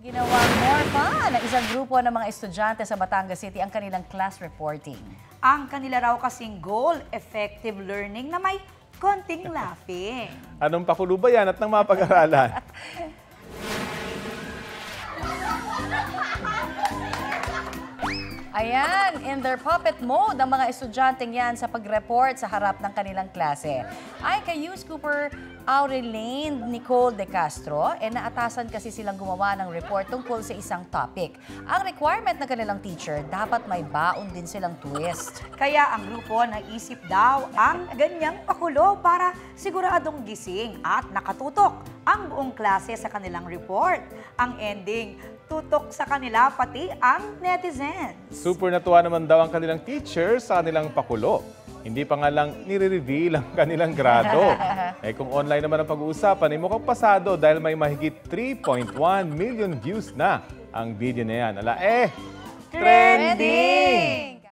Ginawang more fun ng isang grupo ng mga estudyante sa Batangas City ang kanilang class reporting. Ang kanila raw kasing goal, effective learning na may konting laughing. Anong pakulo ba yan at nang mapag-aralan? Ayan, in their puppet mode ang mga estudyanteng yan sa pag-report sa harap ng kanilang klase. Ay kay Hughes Cooper Aurelane Nicole De Castro, naatasan kasi silang gumawa ng report tungkol sa isang topic. Ang requirement ng kanilang teacher, dapat may baon din silang twist. Kaya ang grupo naisip daw ang ganyang pakulo para siguradong gising at nakatutok ang buong klase sa kanilang report. Ang ending, tutok sa kanila pati ang netizens. Super natuwa naman daw ang kanilang teacher sa kanilang pakulo. Hindi pa nga lang nire-reveal ang kanilang grado. Kung online naman ang pag-uusapan, ay mukhang pasado dahil may mahigit 3.1 million views na ang video na yan. Ala, Trending!